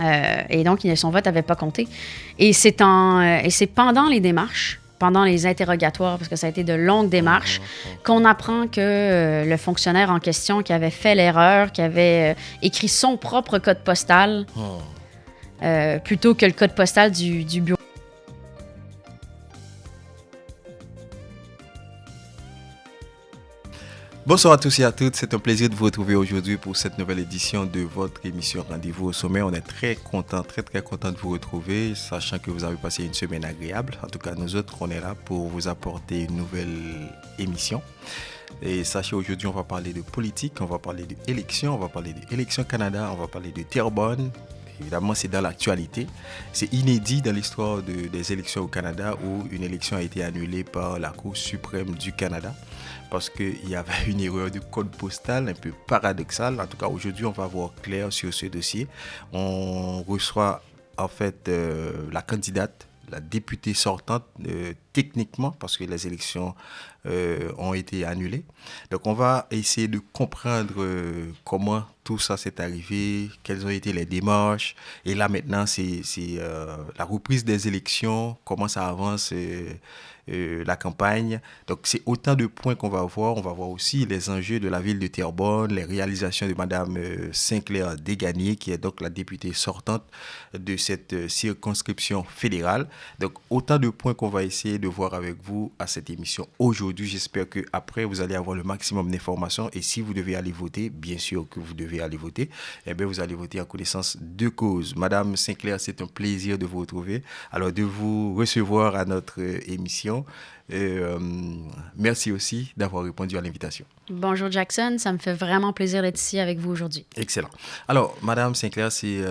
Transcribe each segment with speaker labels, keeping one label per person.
Speaker 1: Et donc, son vote n'avait pas compté. Et c'est pendant les démarches, pendant les interrogatoires, parce que ça a été de longues démarches, qu'on apprend que le fonctionnaire en question qui avait fait l'erreur, qui avait écrit son propre code postal, plutôt que le code postal du bureau.
Speaker 2: Bonsoir à tous et à toutes, c'est un plaisir de vous retrouver aujourd'hui pour cette nouvelle édition de votre émission Rendez-vous au sommet. On est très content de vous retrouver, sachant que vous avez passé une semaine agréable. En tout cas, nous autres, on est là pour vous apporter une nouvelle émission. Et sachez, aujourd'hui, on va parler de politique, on va parler d'élections, on va parler d'Élections Canada, on va parler de Terrebonne. Évidemment, c'est dans l'actualité. C'est inédit dans l'histoire des élections au Canada où une élection a été annulée par la Cour suprême du Canada parce qu'il y avait une erreur de code postal un peu paradoxale. En tout cas, aujourd'hui, on va voir clair sur ce dossier. On reçoit en fait la candidate, la députée sortante, techniquement, parce que les élections ont été annulées. Donc, on va essayer de comprendre comment tout ça s'est arrivé, quelles ont été les démarches. Et là, maintenant, c'est la reprise des élections, comment ça avance la campagne. Donc, c'est autant de points qu'on va voir. On va voir aussi les enjeux de la ville de Terrebonne, les réalisations de Mme Sinclair Degagné, qui est donc la députée sortante de cette circonscription fédérale. Donc, autant de points qu'on va essayer de voir avec vous à cette émission aujourd'hui. J'espère qu'après, vous allez avoir le maximum d'informations. Et si vous devez aller voter, bien sûr que vous devez aller voter, eh bien, vous allez voter en connaissance de cause. Madame Sinclair, c'est un plaisir de vous retrouver. Alors, de vous recevoir à notre émission. Merci aussi d'avoir répondu à l'invitation.
Speaker 1: Bonjour Jackson, ça me fait vraiment plaisir d'être ici avec vous aujourd'hui.
Speaker 2: Excellent. Alors, Madame Sinclair, c'est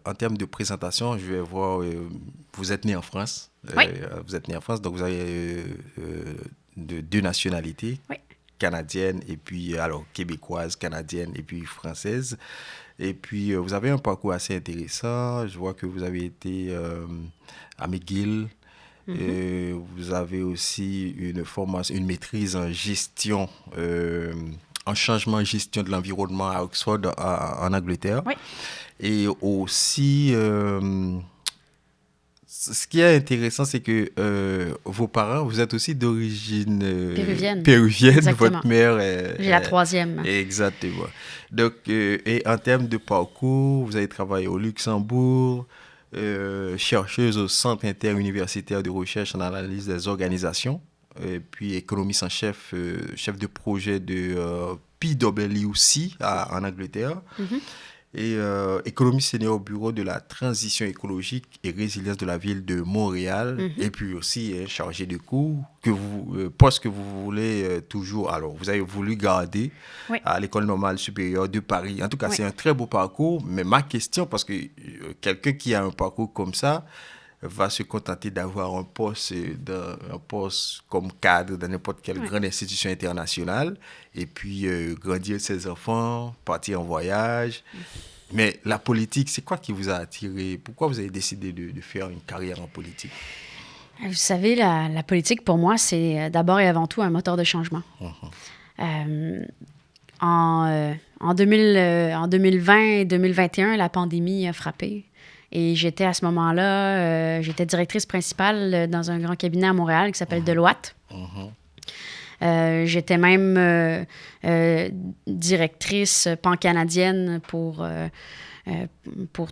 Speaker 2: en termes de présentation, je vais voir, vous êtes née en France.
Speaker 1: Oui.
Speaker 2: Vous êtes née en France, donc vous avez deux nationalités,
Speaker 1: oui.
Speaker 2: Canadienne et puis, alors, québécoise, canadienne et puis française. Et puis, vous avez un parcours assez intéressant. Je vois que vous avez été à McGill. Vous avez aussi une formation, une maîtrise en gestion, en changement de gestion de l'environnement à Oxford, en Angleterre.
Speaker 1: Oui.
Speaker 2: Et aussi, ce qui est intéressant, c'est que vos parents, vous êtes aussi d'origine péruvienne.
Speaker 1: Exactement.
Speaker 2: Votre mère est...
Speaker 1: J'ai la troisième.
Speaker 2: Exactement. Donc, et en termes de parcours, vous avez travaillé au Luxembourg, chercheuse au Centre interuniversitaire de recherche en analyse des organisations, et puis économiste en chef, chef de projet de PwC en Angleterre, et économiste senior au bureau de la transition écologique et résilience de la ville de Montréal, et puis aussi chargé de cours, poste que vous voulez toujours, alors vous avez voulu garder à l'École normale supérieure de Paris. En tout cas, c'est un très beau parcours, mais ma question, parce que quelqu'un qui a un parcours comme ça va se contenter d'avoir un poste comme cadre dans n'importe quelle grande institution internationale, et puis grandir ses enfants, partir en voyage. Mais la politique, c'est quoi qui vous a attiré? Pourquoi vous avez décidé de faire une carrière en politique?
Speaker 1: Vous savez, la politique, pour moi, c'est d'abord et avant tout un moteur de changement. En 2020 et 2021, la pandémie a frappé. Et j'étais à ce moment-là, j'étais directrice principale dans un grand cabinet à Montréal qui s'appelle Deloitte. J'étais même directrice pan-canadienne pour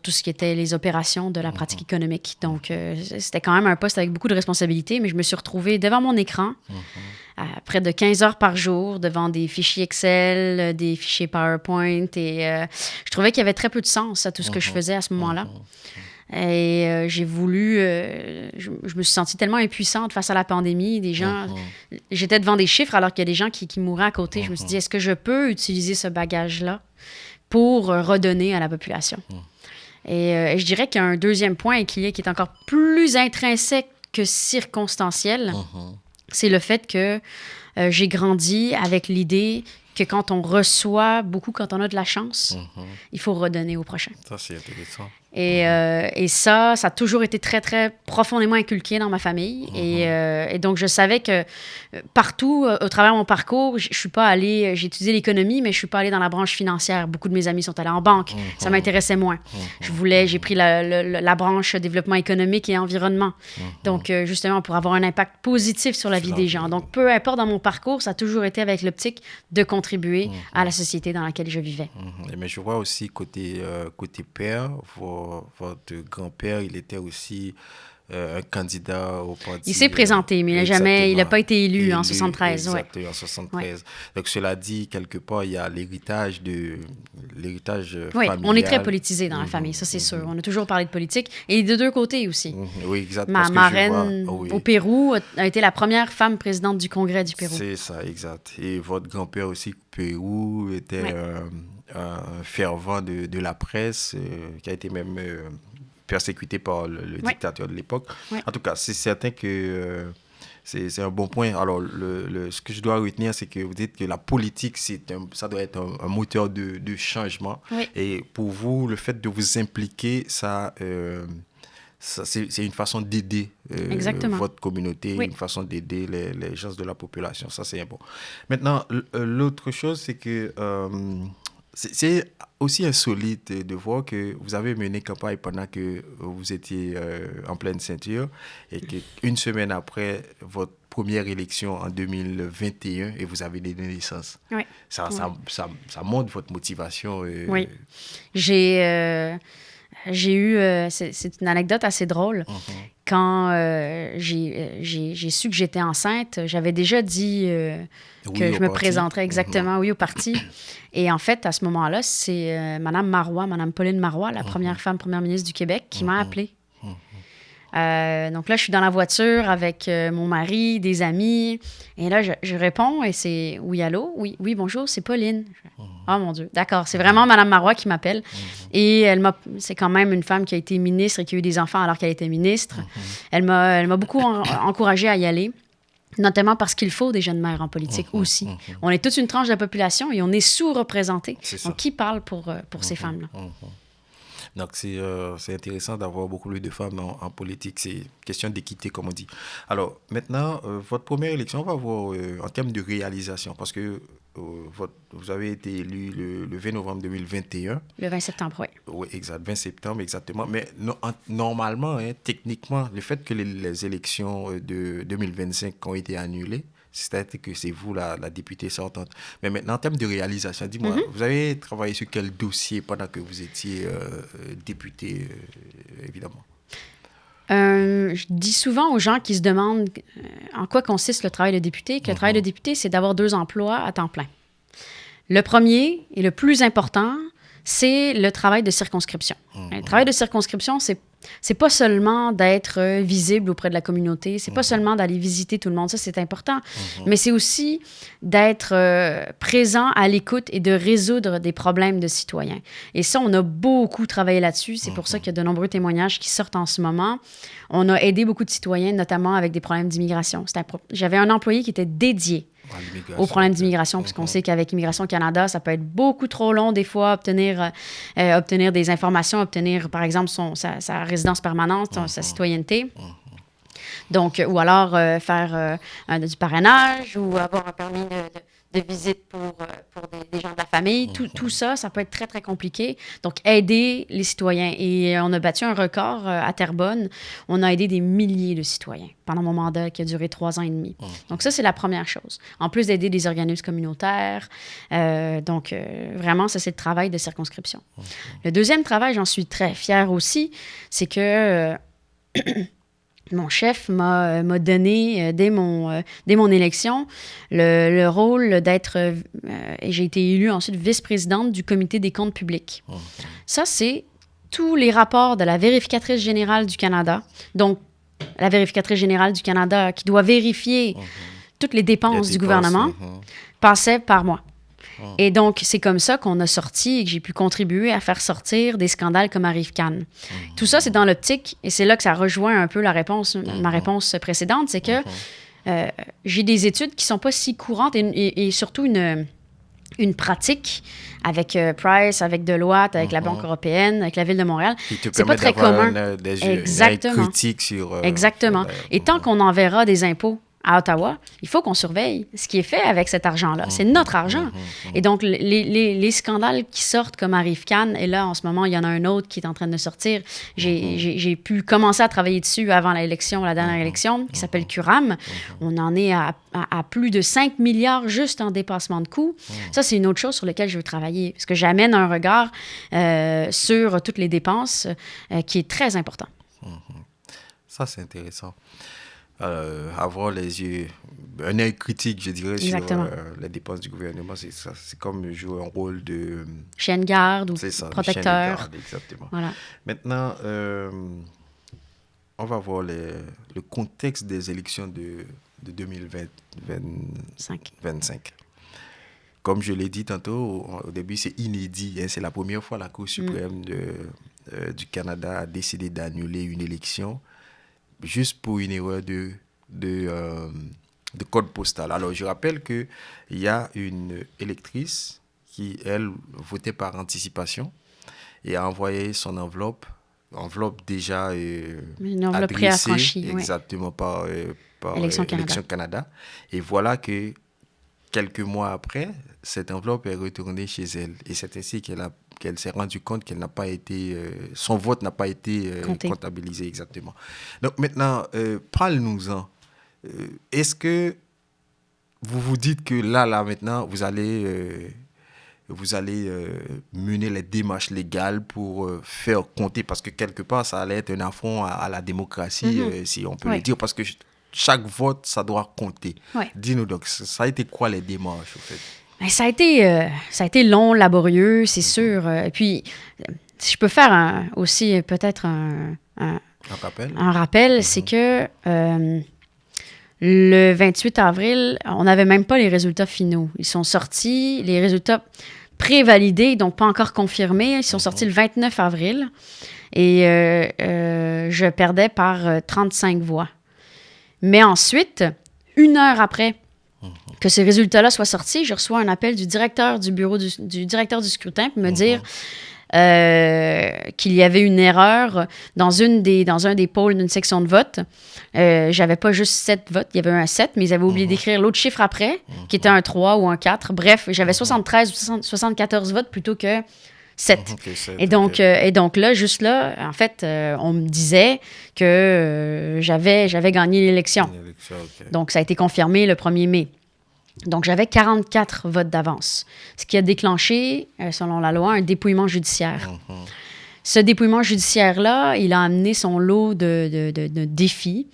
Speaker 1: tout ce qui était les opérations de la pratique économique. Donc, c'était quand même un poste avec beaucoup de responsabilités, mais je me suis retrouvée devant mon écran près de 15 heures par jour, devant des fichiers Excel, des fichiers PowerPoint, et je trouvais qu'il y avait très peu de sens à tout ce que je faisais à ce moment-là. Et j'ai voulu... je me suis sentie tellement impuissante face à la pandémie. Des gens... J'étais devant des chiffres alors qu'il y a des gens qui mouraient à côté. Je me suis dit, est-ce que je peux utiliser ce bagage-là pour redonner à la population? Et je dirais qu'il y a un deuxième point qui est encore plus intrinsèque que circonstanciel. C'est le fait que j'ai grandi avec l'idée que quand on reçoit beaucoup, quand on a de la chance, il faut redonner au prochain.
Speaker 2: Ça, c'est intéressant.
Speaker 1: Et ça a toujours été très, très profondément inculqué dans ma famille. Et donc, je savais que partout, au travers de mon parcours, je suis pas allée, j'ai étudié l'économie, mais je suis pas allée dans la branche financière. Beaucoup de mes amis sont allés en banque. Ça m'intéressait moins. J'ai pris la branche développement économique et environnement. Donc, justement, pour avoir un impact positif sur la vie des gens. Donc, peu importe dans mon parcours, ça a toujours été avec l'optique de contribuer à la société dans laquelle je vivais.
Speaker 2: Mais je vois aussi côté père, votre grand-père, il était aussi un candidat au parti.
Speaker 1: Il s'est présenté, mais il n'a pas été élu en 73.
Speaker 2: Exactement, en 73. Ouais. Donc, cela dit, quelque part, il y a l'héritage familial.
Speaker 1: On est très politisé dans la famille, ça c'est sûr. On a toujours parlé de politique, et de deux côtés aussi.
Speaker 2: Oui, exactement.
Speaker 1: Ma marraine au Pérou a été la première femme présidente du Congrès du Pérou.
Speaker 2: C'est ça, exact. Et votre grand-père aussi, au Pérou, était un fervent de la presse, qui a été même persécuté par le dictateur de l'époque. En tout cas, c'est certain que c'est un bon point. Alors, ce que je dois retenir, c'est que vous dites que la politique, ça doit être un moteur de changement. Et pour vous, le fait de vous impliquer, c'est une façon d'aider votre communauté, une façon d'aider les gens de la population. Ça, c'est bon. Maintenant, l'autre chose, c'est que c'est aussi insolite de voir que vous avez mené campagne pendant que vous étiez en pleine ceinture et qu'une semaine après votre première élection en 2021 et vous avez donné naissance. Ça montre votre motivation.
Speaker 1: Oui. J'ai eu... c'est une anecdote assez drôle. Quand j'ai su que j'étais enceinte, j'avais déjà dit que je me présenterais exactement, au parti. Et en fait, à ce moment-là, c'est Mme Pauline Marois, la première femme première ministre du Québec, qui m'a appelée. Donc là, je suis dans la voiture avec mon mari, des amis. Et là, je réponds et c'est « Oui, allô? Oui, bonjour, c'est Pauline. » Oh mon Dieu, d'accord. C'est vraiment Mme Marois qui m'appelle. Et c'est quand même une femme qui a été ministre et qui a eu des enfants alors qu'elle était ministre. Elle m'a beaucoup encouragée à y aller. Notamment parce qu'il faut des jeunes mères en politique aussi. On est toute une tranche de la population et on est sous-représenté. Donc, qui parle pour ces femmes-là?
Speaker 2: Donc, c'est intéressant d'avoir beaucoup plus de femmes en politique. C'est question d'équité, comme on dit. Alors, maintenant, votre première élection, on va voir en termes de réalisation, parce que vous avez été élu le 20 novembre 2021.
Speaker 1: Le 20 septembre, oui.
Speaker 2: Oui, exact, 20 septembre, exactement. Mais normalement, techniquement, le fait que les élections de 2025 ont été annulées, c'est-à-dire que c'est vous, la députée sortante. Mais maintenant, en termes de réalisation, dis-moi, vous avez travaillé sur quel dossier pendant que vous étiez députée, évidemment?
Speaker 1: Je dis souvent aux gens qui se demandent en quoi consiste le travail de député, que le travail de député, c'est d'avoir 2 emplois à temps plein. Le premier et le plus important, c'est le travail de circonscription. Le travail de circonscription, c'est pas seulement d'être visible auprès de la communauté, c'est pas seulement d'aller visiter tout le monde, ça c'est important, mais c'est aussi d'être présent à l'écoute et de résoudre des problèmes de citoyens. Et ça, on a beaucoup travaillé là-dessus, c'est pour ça qu'il y a de nombreux témoignages qui sortent en ce moment. On a aidé beaucoup de citoyens, notamment avec des problèmes d'immigration. J'avais un employé qui était dédié aux problèmes d'immigration, puisqu'on sait qu'avec Immigration Canada, ça peut être beaucoup trop long, des fois, obtenir des informations, obtenir, par exemple, sa résidence permanente, sa citoyenneté. Donc, ou alors faire du parrainage ou avoir un permis de visite pour des gens de la famille. Tout ça, ça peut être très, très compliqué. Donc, aider les citoyens. Et on a battu un record à Terrebonne. On a aidé des milliers de citoyens pendant mon mandat qui a duré 3 ans et demi. Donc, ça, c'est la première chose. En plus d'aider des organismes communautaires. Vraiment, ça, c'est le travail de circonscription. Le deuxième travail, j'en suis très fière aussi, c'est que... Mon chef m'a donné, dès mon élection, le rôle d'être, et j'ai été élue ensuite vice-présidente du comité des comptes publics. Ça, c'est tous les rapports de la vérificatrice générale du Canada. Donc, la vérificatrice générale du Canada qui doit vérifier toutes les dépenses du gouvernement, passait par moi. Et donc, c'est comme ça qu'on a sorti et que j'ai pu contribuer à faire sortir des scandales comme Arrive-Can. Tout ça, c'est dans l'optique, et c'est là que ça rejoint un peu ma réponse précédente, c'est que j'ai des études qui ne sont pas si courantes et surtout une une pratique avec Price, avec Deloitte, avec la Banque européenne, avec la Ville de Montréal.
Speaker 2: C'est pas très commun.
Speaker 1: Exactement.
Speaker 2: Critique sur...
Speaker 1: Exactement. Et tant qu'on enverra des impôts à Ottawa, il faut qu'on surveille ce qui est fait avec cet argent-là. C'est notre argent. Et donc, les scandales qui sortent comme Arrive Cannes, et là, en ce moment, il y en a un autre qui est en train de sortir. J'ai pu commencer à travailler dessus avant l'élection, la dernière élection, qui s'appelle Curam. On en est à plus de 5 milliards juste en dépassement de coûts. Ça, c'est une autre chose sur laquelle je veux travailler, parce que j'amène un regard sur toutes les dépenses qui est très important.
Speaker 2: Ça, c'est intéressant. Avoir les yeux, un œil critique, je dirais,
Speaker 1: Exactement.
Speaker 2: sur les dépenses du gouvernement, c'est ça. C'est comme jouer un rôle de...
Speaker 1: chien de garde ou
Speaker 2: protecteur.
Speaker 1: protecteur.
Speaker 2: Chien de garde, exactement.
Speaker 1: Voilà.
Speaker 2: Maintenant, on va voir le contexte des élections de 2025. Comme je l'ai dit tantôt, au début, c'est inédit. Hein, c'est la première fois que la Cour suprême du Canada a décidé d'annuler une élection juste pour une erreur de code postal. Alors, je rappelle qu'il y a une électrice qui, elle, votait par anticipation et a envoyé son enveloppe déjà
Speaker 1: une enveloppe
Speaker 2: adressée
Speaker 1: préaffranchie,
Speaker 2: exactement par
Speaker 1: Élection
Speaker 2: Canada. Et voilà que quelques mois après, cette enveloppe est retournée chez elle. Et c'est ainsi qu'elle s'est rendue compte qu'elle n'a pas été, son vote n'a pas été comptabilisé exactement. Donc maintenant, parle-nous-en. Est-ce que vous vous dites que là maintenant, vous allez mener les démarches légales pour faire compter, parce que quelque part, ça allait être un affront à la démocratie, si on peut le dire, parce que chaque vote, ça doit compter.
Speaker 1: Ouais.
Speaker 2: Dis-nous donc, ça a été quoi les démarches, en fait?
Speaker 1: Ça a été long, laborieux, c'est sûr. Et puis, si je peux faire aussi peut-être un rappel, c'est que le 28 avril, on n'avait même pas les résultats finaux. Ils sont sortis, les résultats prévalidés, donc pas encore confirmés. Ils sont sortis le 29 avril et je perdais par 35 voix. Mais ensuite, 1 heure après que ces résultats-là soient sortis, je reçois un appel du directeur du bureau du directeur du scrutin pour me dire qu'il y avait une erreur dans un des pôles d'une section de vote. J'avais pas juste 7 votes, il y avait un 7, mais ils avaient oublié d'écrire l'autre chiffre après, qui était un 3 ou un 4. Bref, j'avais 73 ou 74 votes plutôt que 7. Et donc là, juste là, en fait, on me disait que j'avais gagné l'élection. Donc, ça a été confirmé le 1er mai. Donc, j'avais 44 votes d'avance, ce qui a déclenché, selon la loi, un dépouillement judiciaire. Ce dépouillement judiciaire-là, il a amené son lot de défis.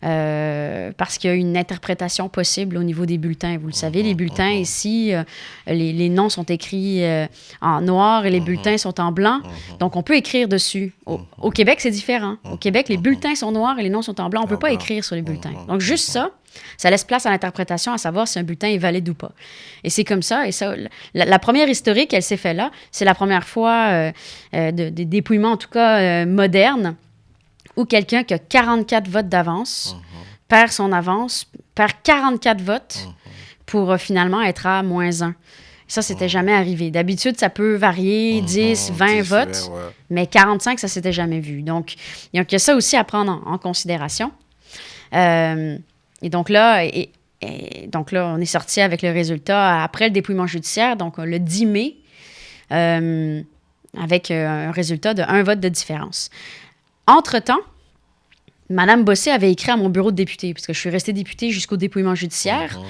Speaker 1: Parce qu'il y a une interprétation possible au niveau des bulletins. Vous le savez, les bulletins ici, les noms sont écrits en noir et les bulletins sont en blanc. Donc, on peut écrire dessus. Au Québec, c'est différent. Au Québec, les bulletins sont noirs et les noms sont en blanc. On ne peut pas écrire sur les bulletins. Donc, juste ça laisse place à l'interprétation, à savoir si un bulletin est valide ou pas. Et c'est comme ça. Et ça, la première historique, elle s'est faite là. C'est la première fois des dépouillements, en tout cas modernes, où quelqu'un qui a 44 votes d'avance perd son avance, perd 44 votes pour finalement être à -1. Ça, c'était jamais arrivé. D'habitude, ça peut varier 10, 20 votes, mais 45, ça s'était jamais vu. Donc, il y a ça aussi à prendre en considération. Et donc là, on est sorti avec le résultat après le dépouillement judiciaire, donc le 10 mai, avec un résultat de 1 vote de différence. Entre-temps, Mme Bossé avait écrit à mon bureau de député, parce que je suis restée députée jusqu'au dépouillement judiciaire.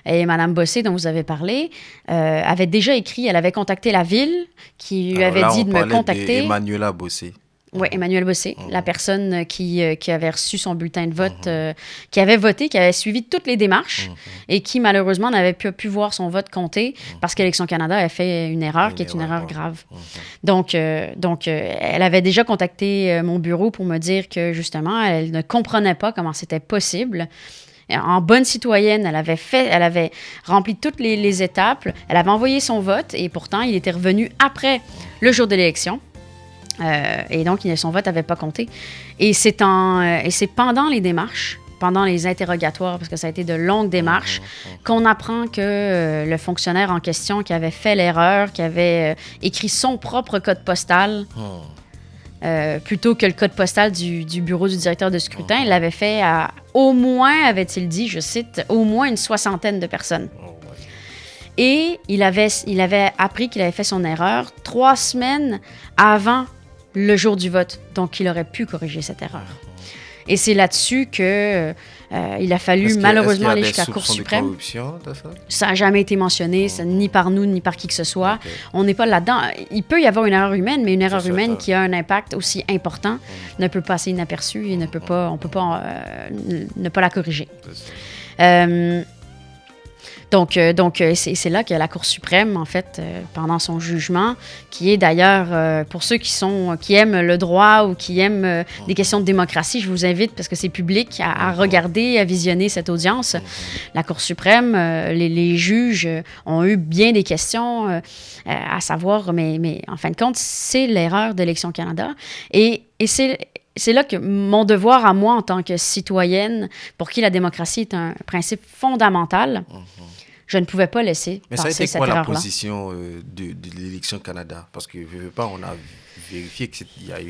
Speaker 1: Et Mme Bossé, dont vous avez parlé, avait déjà écrit, elle avait contacté la ville, qui lui avait dit de me contacter.
Speaker 2: Emmanuela Bossé.
Speaker 1: Oui, Emmanuel Bossé, la personne qui avait reçu son bulletin de vote, qui avait voté, qui avait suivi toutes les démarches et qui, malheureusement, n'avait pas pu voir son vote compter parce qu'Élections Canada a fait une erreur qui est une erreur grave. Donc, elle avait déjà contacté mon bureau pour me dire que, justement, elle ne comprenait pas comment c'était possible. En bonne citoyenne, elle avait rempli toutes les étapes, elle avait envoyé son vote et pourtant, il était revenu après le jour de l'élection. Et donc, son vote n'avait pas compté. Et c'est pendant les démarches pendant les interrogatoires, parce que ça a été de longues démarches, qu'on apprend que le fonctionnaire en question qui avait fait l'erreur, qui avait écrit son propre code postal, plutôt que le code postal du bureau du directeur de scrutin, il l'avait fait à au moins, avait-il dit, je cite, au moins une 60aine de personnes. Et il avait appris qu'il avait fait son erreur 3 semaines avant le jour du vote. Donc, il aurait pu corriger cette erreur. Et c'est là-dessus que il a fallu malheureusement aller jusqu'à la Cour suprême. Ça n'a jamais été mentionné, ni par nous, ni par qui que ce soit. Okay. On n'est pas là-dedans. Il peut y avoir une erreur humaine, mais une erreur humaine qui a un impact aussi important ne peut passer inaperçue et on ne peut pas ne pas la corriger. Donc c'est là que la Cour suprême, en fait, pendant son jugement, qui est d'ailleurs, pour ceux qui aiment le droit ou qui aiment des questions de démocratie, je vous invite, parce que c'est public, à regarder, à visionner cette audience. La Cour suprême, les juges ont eu bien des questions à savoir, mais en fin de compte, c'est l'erreur d'Élections Canada. Et c'est là que mon devoir à moi, en tant que citoyenne, pour qui la démocratie est un principe fondamental, je ne pouvais pas laisser passer cette erreur-là. Mais ça a été quoi la
Speaker 2: position de l'Élection Canada? Parce que, je ne veux pas, on a vérifié qu'il y a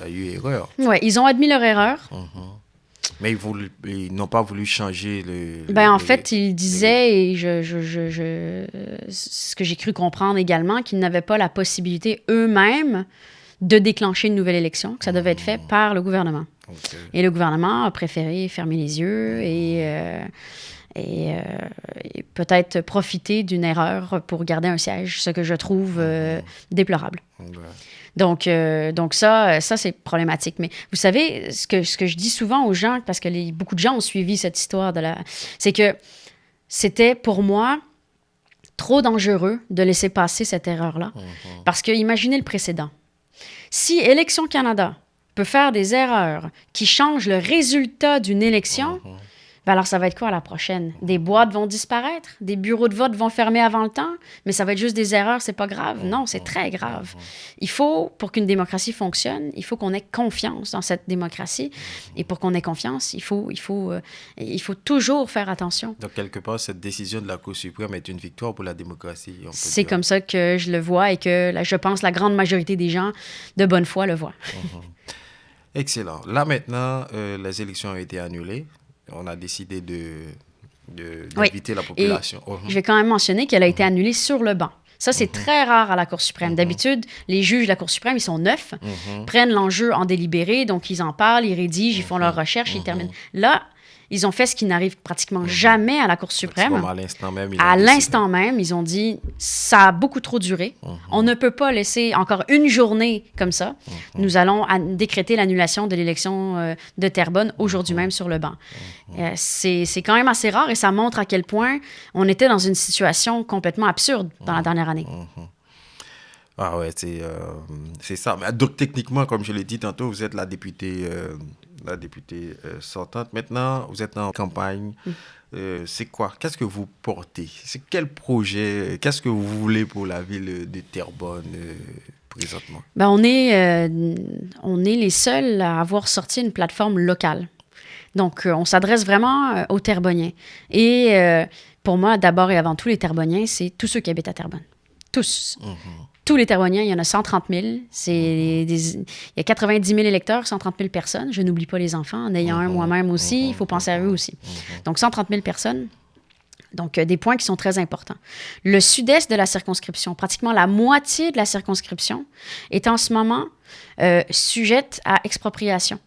Speaker 2: eu erreur.
Speaker 1: Oui, ils ont admis leur erreur.
Speaker 2: Mais ils n'ont pas voulu changer le...
Speaker 1: En fait, ils disaient, et ce que j'ai cru comprendre également, qu'ils n'avaient pas la possibilité eux-mêmes de déclencher une nouvelle élection, que ça devait être fait par le gouvernement. Okay. Et le gouvernement a préféré fermer les yeux et peut-être profiter d'une erreur pour garder un siège, ce que je trouve déplorable. Donc ça c'est problématique. Mais vous savez, ce que je dis souvent aux gens, parce que beaucoup de gens ont suivi cette histoire, c'est que c'était pour moi trop dangereux de laisser passer cette erreur-là. Parce que imaginez le précédent. Si Élections Canada peut faire des erreurs qui changent le résultat d'une élection, alors ça va être quoi la prochaine? Des boîtes vont disparaître? Des bureaux de vote vont fermer avant le temps? Mais ça va être juste des erreurs, c'est pas grave. Non, c'est très grave. Il faut, pour qu'une démocratie fonctionne, il faut qu'on ait confiance dans cette démocratie. Et pour qu'on ait confiance, il faut toujours faire attention.
Speaker 2: Donc, quelque part, cette décision de la Cour suprême est une victoire pour la démocratie.
Speaker 1: C'est comme ça que je le vois et que je pense la grande majorité des gens de bonne foi le voient.
Speaker 2: Excellent. Là, maintenant, les élections ont été annulées. On a décidé d'éviter la population.
Speaker 1: Je vais quand même mentionner qu'elle a été annulée sur le banc. Ça, c'est très rare à la Cour suprême. D'habitude, les juges de la Cour suprême, ils sont 9, prennent l'enjeu en délibéré, donc ils en parlent, ils rédigent, ils font leurs recherches, ils terminent. Là, ils ont fait ce qui n'arrive pratiquement jamais à la Cour suprême.
Speaker 2: À l'instant même.
Speaker 1: À l'instant même, ils ont dit, ça a beaucoup trop duré. On ne peut pas laisser encore une journée comme ça. Nous allons décréter l'annulation de l'élection de Terrebonne aujourd'hui même sur le banc. C'est quand même assez rare et ça montre à quel point on était dans une situation complètement absurde dans la dernière année.
Speaker 2: Ah ouais, c'est ça. Donc techniquement, comme je l'ai dit tantôt, vous êtes la députée sortante. Maintenant, vous êtes en campagne. C'est quoi? Qu'est-ce que vous portez? C'est quel projet? Qu'est-ce que vous voulez pour la ville de Terrebonne présentement?
Speaker 1: On est les seuls à avoir sorti une plateforme locale. Donc, on s'adresse vraiment aux Terrebonniens. Et pour moi, d'abord et avant tout, les Terrebonniens, c'est tous ceux qui habitent à Terrebonne. Tous. Tous les Terrebonniens, il y en a 130 000. Il y a 90 000 électeurs, 130 000 personnes. Je n'oublie pas les enfants. En ayant un moi-même aussi, il faut penser à eux aussi. Donc, 130 000 personnes. Donc, des points qui sont très importants. Le sud-est de la circonscription, pratiquement la moitié de la circonscription, est en ce moment sujette à expropriation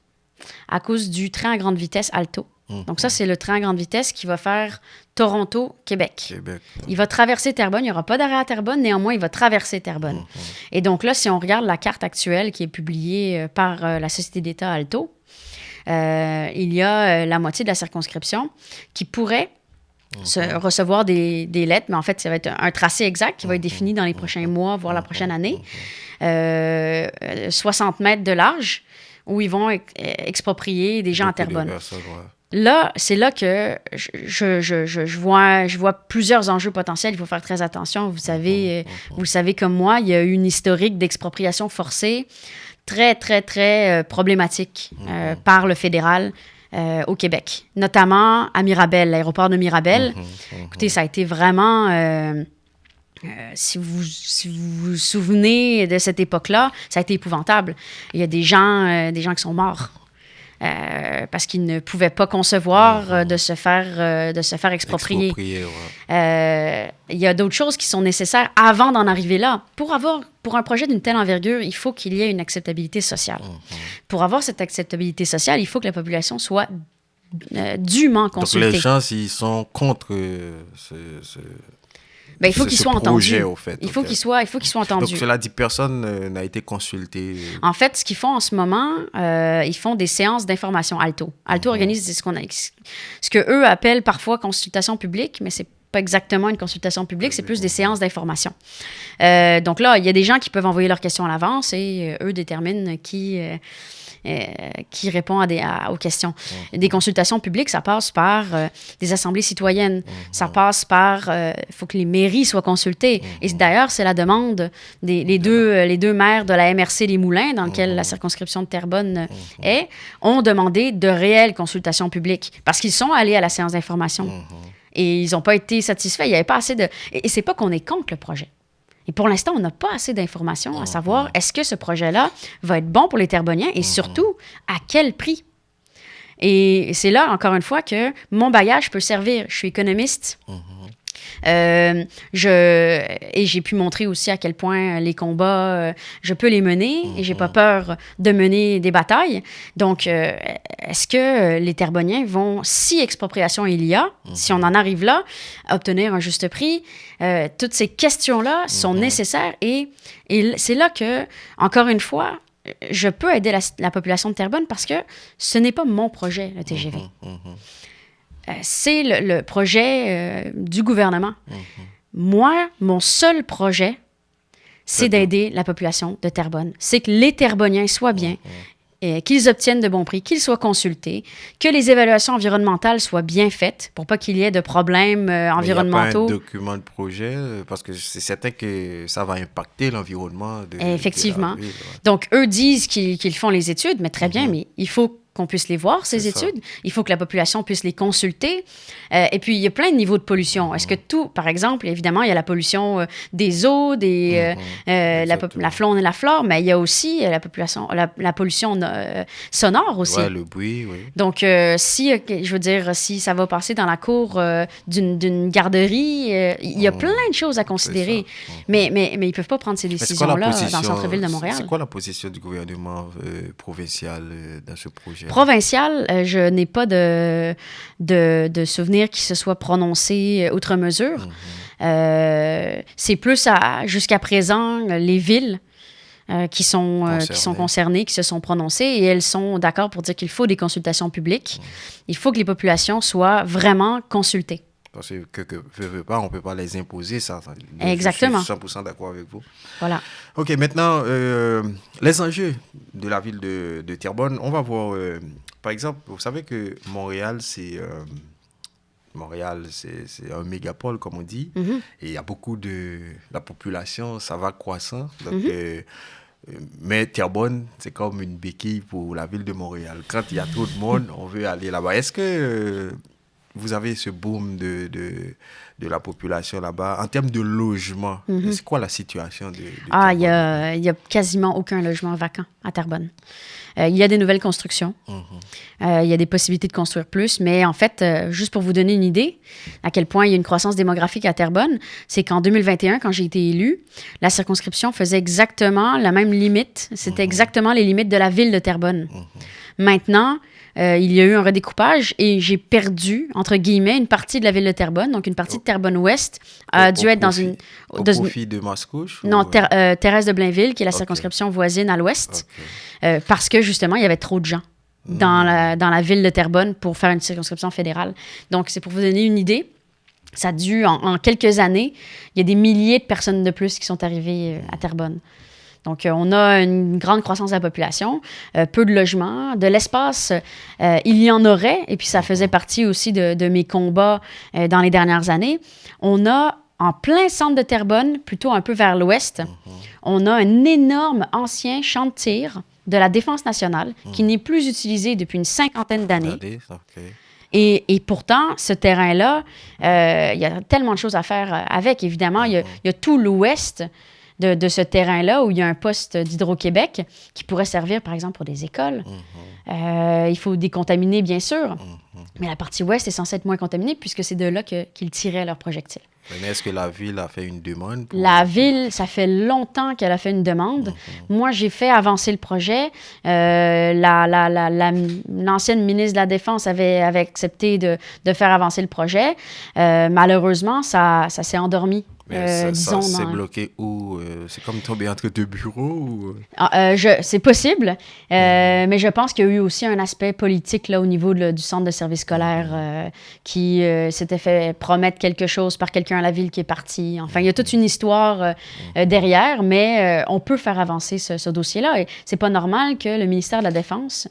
Speaker 1: à cause du train à grande vitesse Alto. Donc ça, c'est le train à grande vitesse qui va faire Toronto-Québec. Il va traverser Terrebonne. Il n'y aura pas d'arrêt à Terrebonne. Néanmoins, il va traverser Terrebonne. Et donc là, si on regarde la carte actuelle qui est publiée par la Société d'État Alto, il y a la moitié de la circonscription qui pourrait recevoir des lettres, mais en fait, ça va être un tracé exact qui va être défini dans les prochains mois, voire la prochaine année. 60 mètres de large, où ils vont exproprier des gens à Terrebonne. Là, c'est là que je vois plusieurs enjeux potentiels. Il faut faire très attention. Vous savez comme moi, il y a eu une historique d'expropriation forcée très, très, très problématique par le fédéral au Québec, notamment à Mirabel, l'aéroport de Mirabel. Écoutez, ça a été vraiment... si vous vous souvenez de cette époque-là, ça a été épouvantable. Il y a des gens qui sont morts. Parce qu'ils ne pouvaient pas concevoir de se faire exproprier. Il y a d'autres choses qui sont nécessaires avant d'en arriver là. Pour un projet d'une telle envergure, il faut qu'il y ait une acceptabilité sociale. Pour avoir cette acceptabilité sociale, il faut que la population soit dûment consultée.
Speaker 2: Donc les gens, s'ils sont contre
Speaker 1: il faut qu'ils soient entendus. Il faut qu'ils soient entendus.
Speaker 2: Donc, cela dit, personne n'a été consulté.
Speaker 1: En fait, ce qu'ils font en ce moment, ils font des séances d'information Alto. Alto organise ce qu'eux appellent parfois consultation publique, mais c'est pas exactement une consultation publique, c'est plus des séances d'information. Donc là, il y a des gens qui peuvent envoyer leurs questions à l'avance et eux déterminent qui répond aux questions. Des consultations publiques, ça passe par des assemblées citoyennes. Ça passe par... Il faut que les mairies soient consultées. Et d'ailleurs, c'est la demande les deux maires de la MRC Les Moulins, dans lequel la circonscription de Terrebonne est, ont demandé de réelles consultations publiques parce qu'ils sont allés à la séance d'information. Et ils n'ont pas été satisfaits. Il n'y avait pas assez de... Et c'est pas qu'on est contre le projet. Et pour l'instant, on n'a pas assez d'informations à savoir est-ce que ce projet-là va être bon pour les Terrebonniens et surtout, à quel prix? Et c'est là, encore une fois, que mon bagage peut servir. Je suis économiste. Et j'ai pu montrer aussi à quel point les combats, je peux les mener et j'ai pas peur de mener des batailles. Donc, est-ce que les Terrebonniens vont, si expropriation il y a, si on en arrive là, obtenir un juste prix? Toutes ces questions-là sont nécessaires et c'est là que, encore une fois, je peux aider la population de Terrebonne parce que ce n'est pas mon projet, le TGV. C'est le projet du gouvernement. Moi, mon seul projet, c'est d'aider la population de Terrebonne. C'est que les Terrebonniens soient bien, qu'ils obtiennent de bons prix, qu'ils soient consultés, que les évaluations environnementales soient bien faites pour pas qu'il y ait de problèmes environnementaux.
Speaker 2: Il n'y a pas un document de projet parce que c'est certain que ça va impacter l'environnement.
Speaker 1: Effectivement. Donc, eux disent qu'ils font les études, mais très bien, mais il faut qu'on puisse les voir, ces études. Il faut que la population puisse les consulter. Et puis, il y a plein de niveaux de pollution. Est-ce que tout, par exemple, évidemment, il y a la pollution des eaux, la faune et la flore, mais il y a aussi la pollution sonore aussi.
Speaker 2: Oui, le bruit, oui.
Speaker 1: Donc, je veux dire, si ça va passer dans la cour d'une garderie, il y a plein de choses à considérer. Mais ils ne peuvent pas prendre ces décisions-là dans le centre-ville de Montréal.
Speaker 2: C'est quoi la position du gouvernement provincial dans ce projet?
Speaker 1: Provincial, je n'ai pas de souvenir qui se soit prononcé outre mesure. C'est plus jusqu'à présent les villes qui sont concernées, qui se sont prononcées et elles sont d'accord pour dire qu'il faut des consultations publiques. Il faut que les populations soient vraiment consultées.
Speaker 2: Parce que on ne peut pas les imposer, ça.
Speaker 1: Exactement.
Speaker 2: Je suis 100% d'accord avec vous.
Speaker 1: Voilà.
Speaker 2: OK, maintenant, les enjeux de la ville de Terrebonne, on va voir, par exemple, vous savez que Montréal, c'est un mégapole, comme on dit, et il y a beaucoup la population, ça va croissant. Donc, mais Terrebonne, c'est comme une béquille pour la ville de Montréal. Quand il y a trop de monde, on veut aller là-bas. Est-ce que vous avez ce boom de la population là-bas en termes de logement? C'est quoi la situation de Terrebonne?
Speaker 1: Il y a quasiment aucun logement vacant à Terrebonne. Il y a des nouvelles constructions. Il y a des possibilités de construire plus. Mais en fait, juste pour vous donner une idée à quel point il y a une croissance démographique à Terrebonne, c'est qu'en 2021, quand j'ai été élue, la circonscription faisait exactement la même limite. C'était exactement les limites de la ville de Terrebonne. Maintenant, il y a eu un redécoupage et j'ai perdu, entre guillemets, une partie de la ville de Terrebonne. Donc, une partie de Terrebonne-Ouest a dû être dans une...
Speaker 2: Au profit de Mascouche?
Speaker 1: Non, Thérèse de Blainville, qui est la circonscription voisine à l'ouest, parce que, justement, il y avait trop de gens dans la ville de Terrebonne pour faire une circonscription fédérale. Donc, c'est pour vous donner une idée. Ça a dû, en quelques années, il y a des milliers de personnes de plus qui sont arrivées à Terrebonne. Donc, on a une grande croissance de la population, peu de logements, de l'espace, il y en aurait, et puis ça faisait partie aussi de mes combats dans les dernières années. On a, en plein centre de Terrebonne, plutôt un peu vers l'ouest, on a un énorme ancien champ de tir de la Défense nationale qui n'est plus utilisé depuis une cinquantaine d'années.
Speaker 2: Okay.
Speaker 1: Et pourtant, ce terrain-là, il y a tellement de choses à faire avec. Évidemment, il y a tout l'ouest de ce terrain-là où il y a un poste d'Hydro-Québec qui pourrait servir, par exemple, pour des écoles. Il faut décontaminer, bien sûr, mais la partie ouest est censée être moins contaminée puisque c'est de là qu'ils tiraient leurs projectiles.
Speaker 2: Mais est-ce que la ville a fait une demande?
Speaker 1: La ville, ça fait longtemps qu'elle a fait une demande. Moi, j'ai fait avancer le projet. L'ancienne ministre de la Défense avait accepté de faire avancer le projet. Malheureusement, ça s'est endormi.
Speaker 2: Mais ça s'est bloqué où? C'est comme tombé entre deux bureaux? Ou...
Speaker 1: c'est possible, mais je pense qu'il y a eu aussi un aspect politique là, au niveau du centre de service scolaire qui s'était fait promettre quelque chose par quelqu'un à la ville qui est parti. Enfin, il y a toute une histoire derrière, mais on peut faire avancer ce dossier-là. Et c'est pas normal que le ministère de la Défense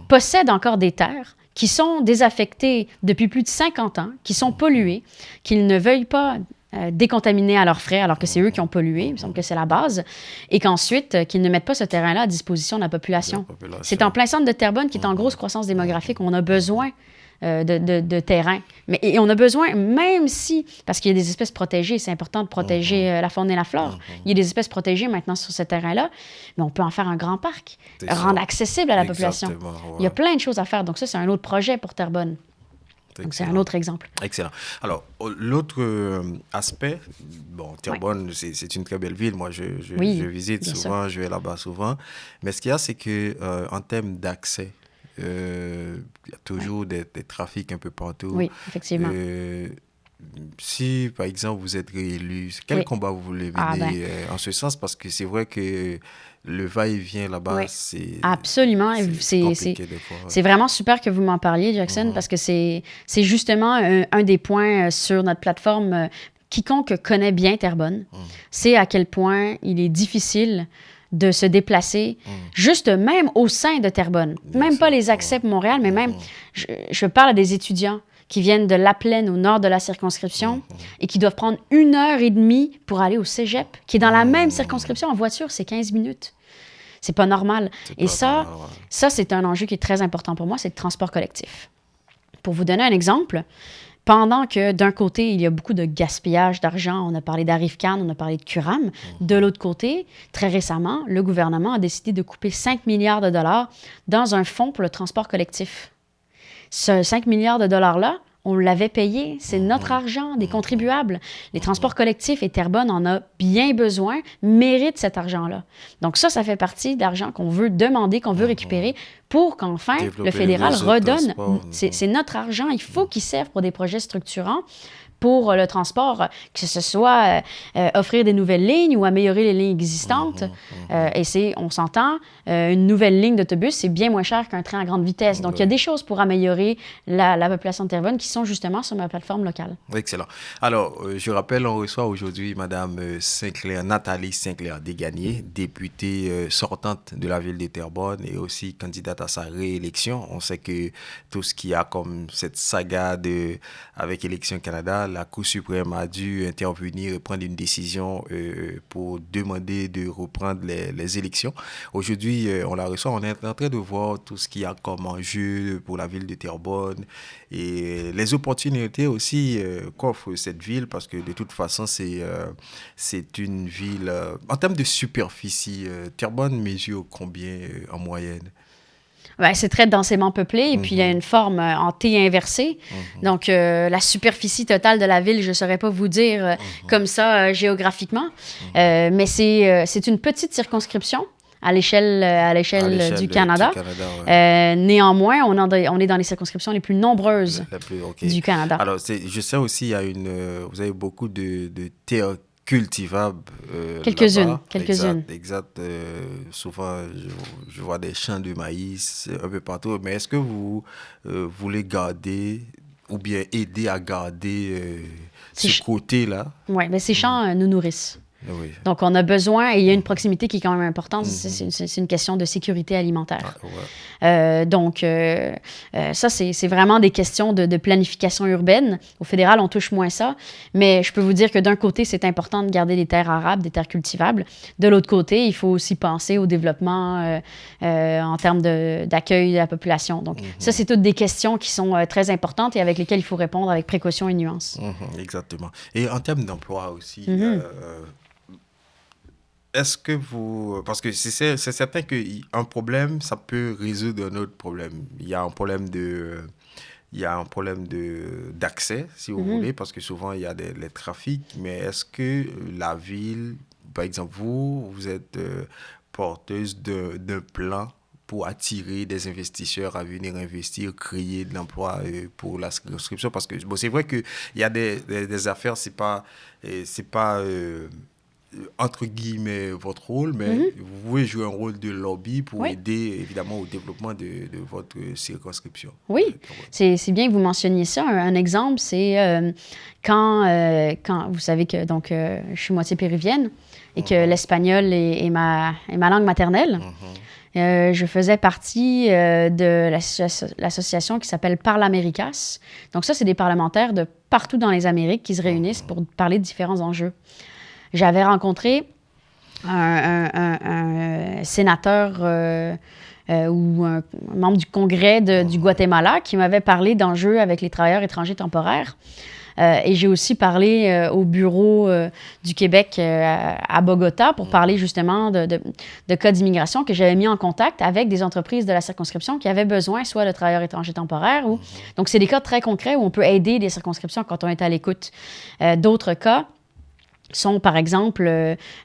Speaker 1: possède encore des terres qui sont désaffectées depuis plus de 50 ans, qui sont polluées, qu'ils ne veuillent pas décontaminer à leurs frais, alors que c'est eux qui ont pollué, il me semble que c'est la base, et qu'ensuite, qu'ils ne mettent pas ce terrain-là à disposition de la population. C'est en plein centre de Terrebonne qui est en grosse croissance démographique. On a besoin de terrain. Et on a besoin, même si, parce qu'il y a des espèces protégées, c'est important de protéger la faune et la flore. Il y a des espèces protégées maintenant sur ce terrain-là, mais on peut en faire un grand parc, rendre accessible à la population. Ouais. Il y a plein de choses à faire. Donc ça, c'est un autre projet pour Terrebonne. Donc, c'est un autre exemple.
Speaker 2: Excellent. Alors, l'autre aspect, bon, Terrebonne, c'est une très belle ville. Moi, je visite souvent, je vais là-bas souvent. Mais ce qu'il y a, c'est qu'en termes d'accès, il y a toujours des trafics un peu partout.
Speaker 1: Oui, effectivement.
Speaker 2: Si, par exemple, vous êtes réélu, quel combat vous voulez mener en ce sens? Parce que c'est vrai que le va-et-vient là-bas, c'est...
Speaker 1: Absolument.
Speaker 2: C'est compliqué des fois.
Speaker 1: C'est vraiment super que vous m'en parliez, Jackson, parce que c'est justement un des points sur notre plateforme. Quiconque connaît bien Terrebonne sait à quel point il est difficile de se déplacer, juste même au sein de Terrebonne. Même pas les accès pour Montréal, mais même, je parle à des étudiants qui viennent de La Plaine, au nord de la circonscription, et qui doivent prendre 1h30 pour aller au cégep, qui est dans la même circonscription. En voiture, c'est 15 minutes. C'est pas normal. Et ça, c'est un enjeu qui est très important pour moi, c'est le transport collectif. Pour vous donner un exemple, pendant que d'un côté, il y a beaucoup de gaspillage d'argent, on a parlé d'Arrive-Can, on a parlé de Curam, de l'autre côté, très récemment, le gouvernement a décidé de couper 5 milliards de dollars dans un fonds pour le transport collectif. Ce 5 milliards de dollars-là, on l'avait payé. C'est notre argent, des contribuables. Les transports collectifs et Terrebonne en a bien besoin, méritent cet argent-là. Donc ça fait partie d'argent qu'on veut demander, qu'on veut récupérer pour qu'enfin le fédéral redonne. C'est notre argent. Il faut qu'il serve pour des projets structurants pour le transport, que ce soit offrir des nouvelles lignes ou améliorer les lignes existantes. Et on s'entend, une nouvelle ligne d'autobus, c'est bien moins cher qu'un train à grande vitesse. Donc, il y a des choses pour améliorer la population de Terrebonne qui sont justement sur ma plateforme locale.
Speaker 2: Excellent. Alors, je rappelle, on reçoit aujourd'hui Mme Nathalie Sinclair-Desgagnés, députée sortante de la ville de Terrebonne et aussi candidate à sa réélection. On sait que tout ce qu'il y a comme cette saga avec Élections Canada, la Cour suprême a dû intervenir et prendre une décision pour demander de reprendre les élections. Aujourd'hui, on la reçoit. On est en train de voir tout ce qu'il y a comme enjeu pour la ville de Terrebonne et les opportunités aussi qu'offre cette ville parce que de toute façon, c'est une ville... en termes de superficie, Terrebonne mesure combien en moyenne?
Speaker 1: Ben, c'est très densément peuplé et puis il y a une forme en T inversée. Donc, la superficie totale de la ville, je ne saurais pas vous dire comme ça géographiquement. Mais c'est une petite circonscription à l'échelle du Canada. Néanmoins, on est dans les circonscriptions les plus nombreuses du Canada.
Speaker 2: Alors, je sais aussi, vous avez beaucoup de terres cultivables.
Speaker 1: Quelques-unes.
Speaker 2: Exact. Souvent, je vois des champs de maïs un peu partout. Mais est-ce que vous voulez garder ou bien aider à garder ce côté-là?
Speaker 1: Oui, mais ces champs nous nourrissent.
Speaker 2: Oui.
Speaker 1: Donc, on a besoin, et il y a une proximité qui est quand même importante, c'est une question de sécurité alimentaire. Ça, c'est vraiment des questions de planification urbaine. Au fédéral, on touche moins ça, mais je peux vous dire que d'un côté, c'est important de garder des terres arables, des terres cultivables. De l'autre côté, il faut aussi penser au développement en termes d'accueil de la population. Donc, ça, c'est toutes des questions qui sont très importantes et avec lesquelles il faut répondre avec précaution et nuance.
Speaker 2: Exactement. Et en termes d'emploi aussi, est-ce que vous... Parce que c'est certain qu'un problème, ça peut résoudre un autre problème. Il y a un problème d'accès, si vous voulez, parce que souvent, il y a les trafics. Mais est-ce que la ville, par exemple, vous êtes porteuse d'un plan pour attirer des investisseurs à venir investir, créer de l'emploi pour la circonscription? Parce que bon, c'est vrai qu'il y a des affaires, c'est pas entre guillemets votre rôle, mais vous pouvez jouer un rôle de lobby pour aider évidemment au développement de votre circonscription.
Speaker 1: Oui, c'est bien que vous mentionniez ça. Un exemple, c'est quand vous savez que donc, je suis moitié péruvienne et que l'espagnol est ma langue maternelle. Je faisais partie de l'association qui s'appelle Parlaméricas. Donc ça, c'est des parlementaires de partout dans les Amériques qui se réunissent pour parler de différents enjeux. J'avais rencontré un sénateur ou un membre du Congrès du Guatemala qui m'avait parlé d'enjeux avec les travailleurs étrangers temporaires. Et j'ai aussi parlé au bureau du Québec à Bogota pour parler justement de cas d'immigration que j'avais mis en contact avec des entreprises de la circonscription qui avaient besoin soit de travailleurs étrangers temporaires ou... Donc, c'est des cas très concrets où on peut aider les circonscriptions quand on est à l'écoute. D'autres cas sont, par exemple,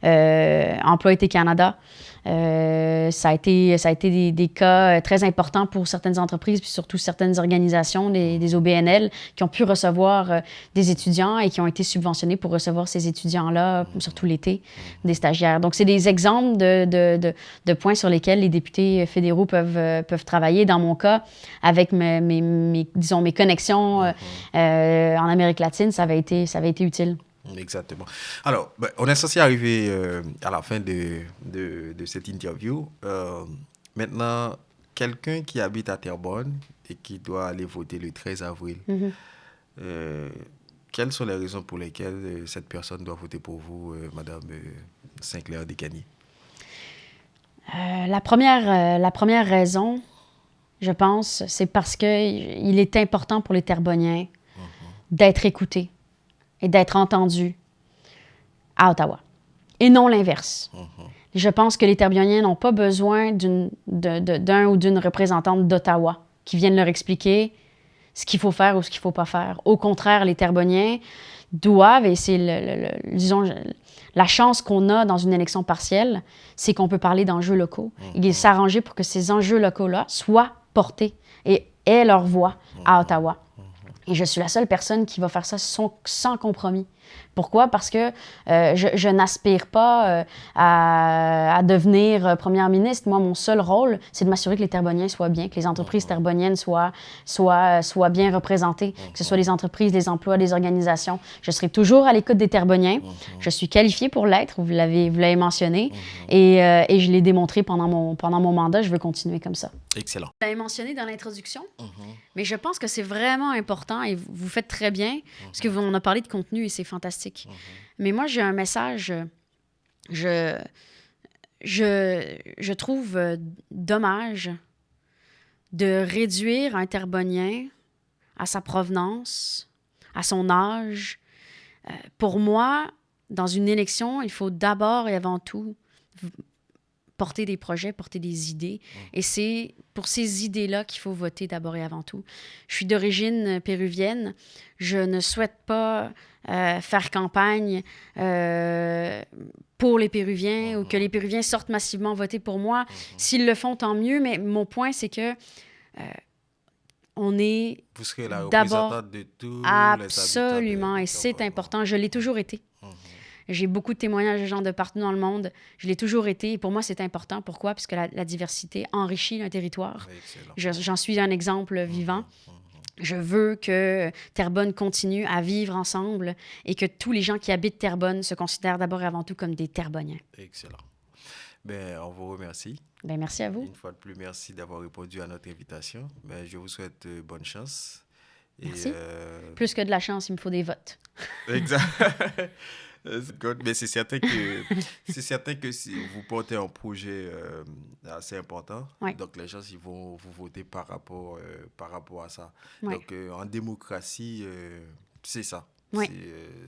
Speaker 1: Emploi été Canada. Ça a été des cas très importants pour certaines entreprises, puis surtout certaines organisations, des OBNL, qui ont pu recevoir des étudiants et qui ont été subventionnés pour recevoir ces étudiants-là, surtout l'été, des stagiaires. Donc, c'est des exemples de points sur lesquels les députés fédéraux peuvent travailler. Dans mon cas, avec mes connexions en Amérique latine, ça avait été utile.
Speaker 2: Exactement. Alors, on est censé arriver à la fin de cette interview. Maintenant, quelqu'un qui habite à Terrebonne et qui doit aller voter le 13 avril, quelles sont les raisons pour lesquelles cette personne doit voter pour vous, Madame Sinclair-Descaniers?
Speaker 1: La première raison, je pense, c'est parce qu'il est important pour les Terrebonniens d'être écoutés et d'être entendu à Ottawa, et non l'inverse. Je pense que les Terrebonniens n'ont pas besoin d'un ou d'une représentante d'Ottawa qui vienne leur expliquer ce qu'il faut faire ou ce qu'il ne faut pas faire. Au contraire, les Terrebonniens doivent, et c'est, disons, la chance qu'on a dans une élection partielle, c'est qu'on peut parler d'enjeux locaux et s'arranger pour que ces enjeux locaux-là soient portés et aient leur voix à Ottawa. Et je suis la seule personne qui va faire ça sans compromis. Pourquoi? Parce que je n'aspire pas à devenir première ministre. Moi, mon seul rôle, c'est de m'assurer que les Terrebonniens soient bien, que les entreprises terrebonniennes soient bien représentées, que ce soit les entreprises, les emplois, les organisations. Je serai toujours à l'écoute des Terrebonniens. Je suis qualifiée pour l'être, vous l'avez mentionné, et je l'ai démontré pendant mon mandat. Je veux continuer comme ça.
Speaker 2: Excellent.
Speaker 1: Vous l'avez mentionné dans l'introduction, mais je pense que c'est vraiment important et vous faites très bien, parce qu'on a parlé de contenu et c'est fantastique. Mais moi, j'ai un message. Je trouve dommage de réduire un Terrebonnien à sa provenance, à son âge. Pour moi, dans une élection, il faut d'abord et avant tout porter des projets, porter des idées. Et c'est pour ces idées-là qu'il faut voter d'abord et avant tout. Je suis d'origine péruvienne. Je ne souhaite pas faire campagne pour les Péruviens ou que les Péruviens sortent massivement voter pour moi. S'ils le font, tant mieux. Mais mon point, c'est que on est
Speaker 2: vous serez la
Speaker 1: d'abord
Speaker 2: représentante de tous
Speaker 1: absolument,
Speaker 2: les
Speaker 1: et c'est important. Je l'ai toujours été. J'ai beaucoup de témoignages de gens de partout dans le monde. Je l'ai toujours été. Et pour moi, c'est important. Pourquoi? Parce que la diversité enrichit un territoire. J'en suis un exemple vivant. Je veux que Terrebonne continue à vivre ensemble et que tous les gens qui habitent Terrebonne se considèrent d'abord et avant tout comme des Terrebonniens.
Speaker 2: Excellent. Ben, on vous remercie.
Speaker 1: Ben, merci à vous.
Speaker 2: Une fois de plus, merci d'avoir répondu à notre invitation. Ben, je vous souhaite bonne chance. Et,
Speaker 1: Merci. Plus que de la chance, il me faut des votes.
Speaker 2: Exact. Mais c'est certain que si vous portez un projet assez important,
Speaker 1: Ouais.
Speaker 2: donc les gens ils vont vous voter par rapport à ça.
Speaker 1: Ouais.
Speaker 2: Donc en démocratie, c'est ça.
Speaker 1: Ouais.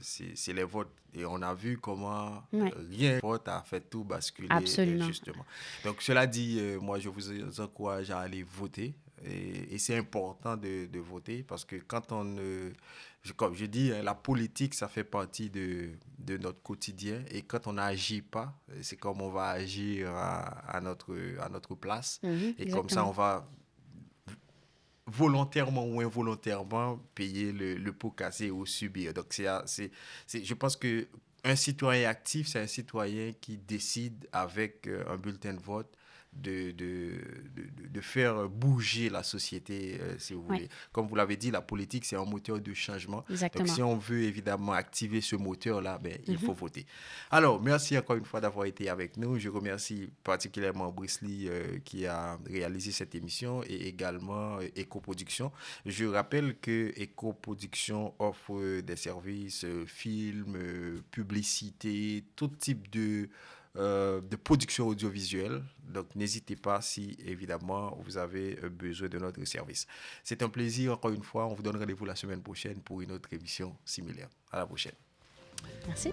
Speaker 2: C'est les votes. Et on a vu comment
Speaker 1: Ouais.
Speaker 2: rien vote a fait tout basculer
Speaker 1: Absolument.
Speaker 2: justement. Donc cela dit, moi je vous encourage à aller voter. Et c'est important de voter parce que quand comme je dis, la politique, ça fait partie de notre quotidien. Et quand on n'agit pas, c'est comme on va agir à notre place. Et comme ça,
Speaker 1: Exactement.
Speaker 2: on va volontairement ou involontairement payer le pot cassé ou subir. Donc, je pense que un citoyen actif, c'est un citoyen qui décide avec un bulletin de vote de faire bouger la société, si vous voulez. Comme vous l'avez dit, la politique, c'est un moteur de changement.
Speaker 1: Exactement.
Speaker 2: Donc, si on veut évidemment activer ce moteur-là, ben, il faut voter. Alors, merci encore une fois d'avoir été avec nous. Je remercie particulièrement Brice Lee qui a réalisé cette émission et également Ecoproduction. Je rappelle que Ecoproduction offre des services, films, publicités, tout type de production audiovisuelle. Donc, n'hésitez pas si, évidemment, vous avez besoin de notre service. C'est un plaisir, encore une fois. On vous donne rendez-vous la semaine prochaine pour une autre émission similaire. À la prochaine.
Speaker 1: Merci.